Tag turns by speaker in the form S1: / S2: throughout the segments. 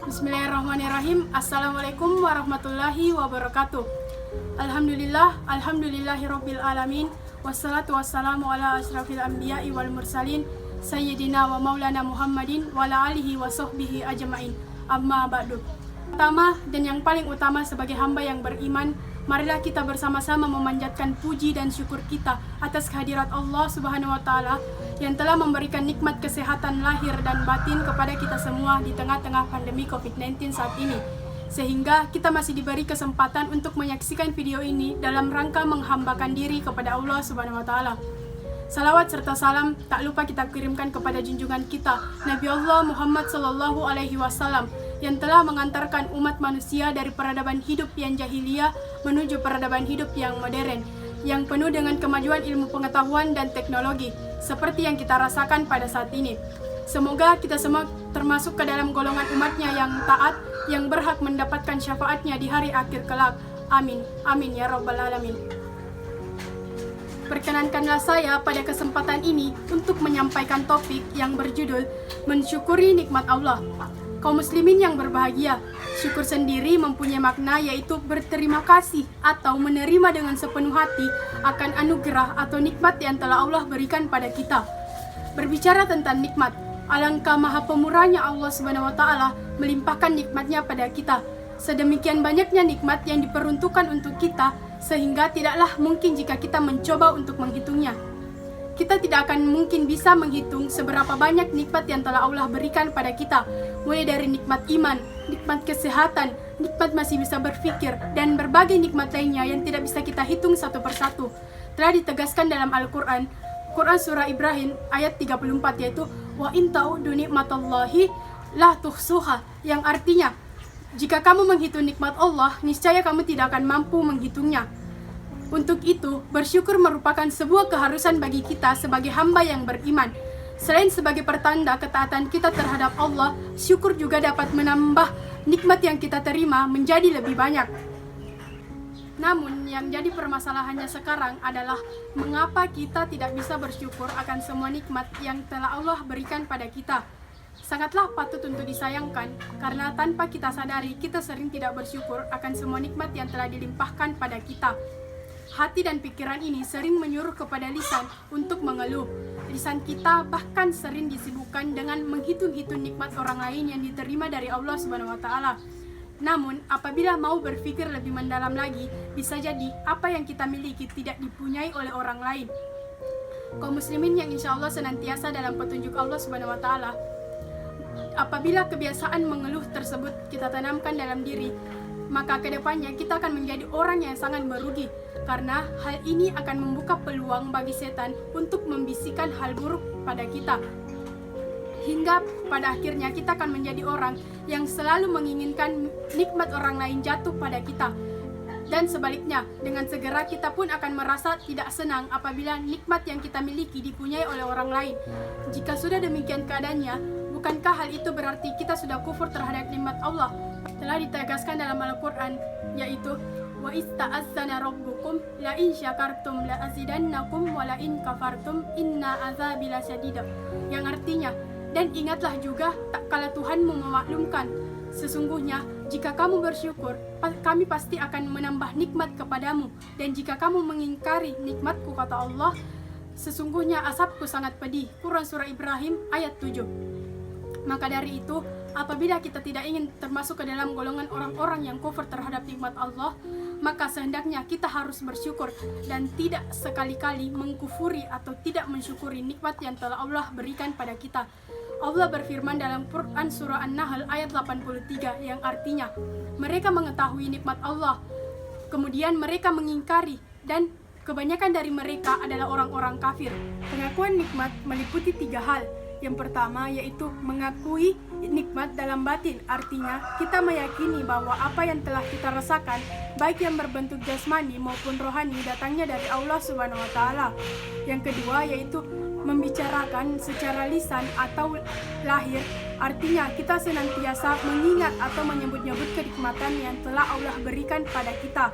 S1: Bismillahirrahmanirrahim. Assalamualaikum warahmatullahi wabarakatuh. Alhamdulillahirabbil alamin. Wassalatu wassalamu ala asyrafil anbiya'i wal mursalin sayyidina wa maulana Muhammadin wa ala alihi wa sahbihi ajma'in. Amma ba'du. Pertama dan yang paling utama sebagai hamba yang beriman, marilah kita bersama-sama memanjatkan puji dan syukur kita atas kehadirat Allah Subhanahu wa taala yang telah memberikan nikmat kesehatan lahir dan batin kepada kita semua di tengah-tengah pandemi COVID-19 saat ini. Sehingga kita masih diberi kesempatan untuk menyaksikan video ini dalam rangka menghambakan diri kepada Allah Subhanahu wa taala. Salawat serta salam tak lupa kita kirimkan kepada junjungan kita Nabi Allah Muhammad sallallahu alaihi wasallam yang telah mengantarkan umat manusia dari peradaban hidup yang jahiliyah menuju peradaban hidup yang modern, yang penuh dengan kemajuan ilmu pengetahuan dan teknologi, seperti yang kita rasakan pada saat ini. Semoga kita semua termasuk ke dalam golongan umatnya yang taat, yang berhak mendapatkan syafaatnya di hari akhir kelak. Amin. Amin ya rabbal alamin. Perkenankanlah saya pada kesempatan ini untuk menyampaikan topik yang berjudul Mensyukuri Nikmat Allah. Kaum muslimin yang berbahagia, syukur sendiri mempunyai makna yaitu berterima kasih atau menerima dengan sepenuh hati akan anugerah atau nikmat yang telah Allah berikan pada kita. Berbicara tentang nikmat, alangkah maha pemurahnya Allah Subhanahu wa taala melimpahkan nikmatnya pada kita. Sedemikian banyaknya nikmat yang diperuntukkan untuk kita sehingga tidaklah mungkin jika kita mencoba untuk menghitungnya. Kita tidak akan mungkin bisa menghitung seberapa banyak nikmat yang telah Allah berikan pada kita, mulai dari nikmat iman, nikmat kesehatan, nikmat masih bisa berpikir, dan berbagai nikmat lainnya yang tidak bisa kita hitung satu persatu. Telah ditegaskan dalam Al-Quran, Quran Surah Ibrahim ayat 34, yaitu wa in ta'udu nikmatallahi la tuhsuha, yang artinya jika kamu menghitung nikmat Allah, niscaya kamu tidak akan mampu menghitungnya. Untuk itu, bersyukur merupakan sebuah keharusan bagi kita sebagai hamba yang beriman. Selain sebagai pertanda ketaatan kita terhadap Allah, syukur juga dapat menambah nikmat yang kita terima menjadi lebih banyak. Namun, yang jadi permasalahannya sekarang adalah mengapa kita tidak bisa bersyukur akan semua nikmat yang telah Allah berikan pada kita. Sangatlah patut untuk disayangkan, karena tanpa kita sadari, kita sering tidak bersyukur akan semua nikmat yang telah dilimpahkan pada kita. Hati dan pikiran ini sering menyuruh kepada lisan untuk mengeluh. Lisan kita bahkan sering disibukkan dengan menghitung-hitung nikmat orang lain yang diterima dari Allah Subhanahu wa taala. Namun, apabila mau berpikir lebih mendalam lagi, bisa jadi apa yang kita miliki tidak dipunyai oleh orang lain. Kaum muslimin yang insya Allah senantiasa dalam petunjuk Allah Subhanahu wa taala, apabila kebiasaan mengeluh tersebut kita tanamkan dalam diri, maka kedepannya kita akan menjadi orang yang sangat merugi, karena hal ini akan membuka peluang bagi setan untuk membisikkan hal buruk pada kita. Hingga pada akhirnya kita akan menjadi orang yang selalu menginginkan nikmat orang lain jatuh pada kita. Dan sebaliknya, dengan segera kita pun akan merasa tidak senang apabila nikmat yang kita miliki dipunyai oleh orang lain. Jika sudah demikian keadaannya, bukankah hal itu berarti kita sudah kufur terhadap nikmat Allah? Telah ditegaskan dalam Al-Quran, yaitu wa ista'azzana rabbukum la in syakartum la azidannakum wa la in kafartum inna azabi lasyadid, yang artinya, dan ingatlah juga tak kala Tuhanmu memaklumkan, sesungguhnya jika kamu bersyukur kami pasti akan menambah nikmat kepadamu, dan jika kamu mengingkari nikmatku, kata Allah, sesungguhnya azabku sangat pedih. Quran Surah Ibrahim ayat 7. Maka dari itu, apabila kita tidak ingin termasuk ke dalam golongan orang-orang yang kufur terhadap nikmat Allah, maka sehendaknya kita harus bersyukur dan tidak sekali-kali mengkufuri atau tidak mensyukuri nikmat yang telah Allah berikan pada kita. Allah berfirman dalam Quran Surah An-Nahl ayat 83, yang artinya, mereka mengetahui nikmat Allah, kemudian mereka mengingkari, dan kebanyakan dari mereka adalah orang-orang kafir. Pengakuan nikmat meliputi 3 hal. Yang pertama yaitu mengakui nikmat dalam batin, artinya kita meyakini bahwa apa yang telah kita rasakan, baik yang berbentuk jasmani maupun rohani, datangnya dari Allah Subhanahu wa taala. Yang kedua yaitu membicarakan secara lisan atau lahir, artinya kita senantiasa mengingat atau menyebut-nyebut kenikmatan yang telah Allah berikan pada kita.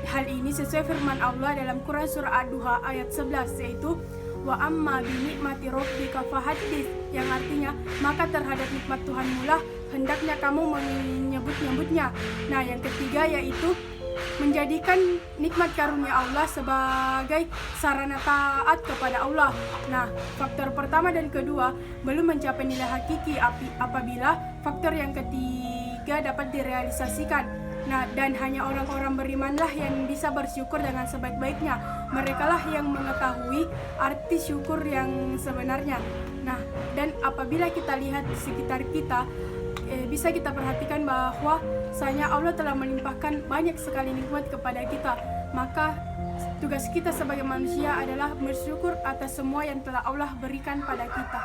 S1: Hal ini sesuai firman Allah dalam Quran Surah Ad-Duha ayat 11, yaitu Wa amma bi nikmati rabbika fahaddits, yang artinya maka terhadap nikmat Tuhanmu lah hendaknya kamu menyebut-nyebutnya. Nah, yang ketiga yaitu menjadikan nikmat karunia Allah sebagai sarana taat kepada Allah. Nah, faktor pertama dan kedua belum mencapai nilai hakiki apabila faktor yang ketiga dapat direalisasikan. Nah, dan hanya orang-orang berimanlah yang bisa bersyukur dengan sebaik-baiknya. Merekalah yang mengetahui arti syukur yang sebenarnya. Nah, dan apabila kita lihat di sekitar kita, bisa kita perhatikan bahwa sayangnya Allah telah melimpahkan banyak sekali nikmat kepada kita. Maka tugas kita sebagai manusia adalah bersyukur atas semua yang telah Allah berikan pada kita.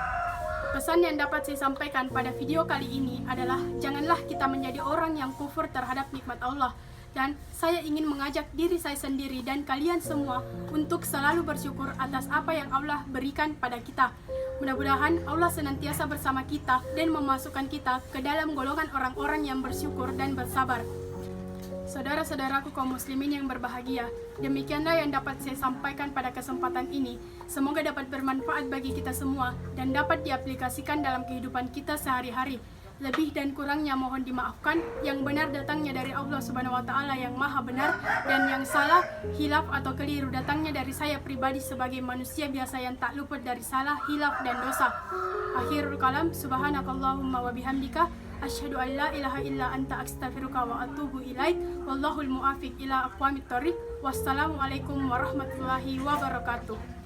S1: Pesan yang dapat saya sampaikan pada video kali ini adalah janganlah kita menjadi orang yang kufur terhadap nikmat Allah. Dan saya ingin mengajak diri saya sendiri dan kalian semua untuk selalu bersyukur atas apa yang Allah berikan pada kita. Mudah-mudahan Allah senantiasa bersama kita dan memasukkan kita ke dalam golongan orang-orang yang bersyukur dan bersabar. Saudara-saudaraku kaum muslimin yang berbahagia, demikianlah yang dapat saya sampaikan pada kesempatan ini. Semoga dapat bermanfaat bagi kita semua dan dapat diaplikasikan dalam kehidupan kita sehari-hari. Lebih dan kurangnya mohon dimaafkan. Yang benar datangnya dari Allah Subhanahu wa taala yang Maha Benar, dan yang salah, hilaf atau keliru datangnya dari saya pribadi sebagai manusia biasa yang tak luput dari salah, hilaf dan dosa. Akhirul kalam, subhanakallahumma wa bihamdika asyhadu an la ilaha illa anta astaghfiruka wa atubu ilaik. Wallahul muwaffiq ila aqwamit thoriq. Wassalamualaikum warahmatullahi wabarakatuh.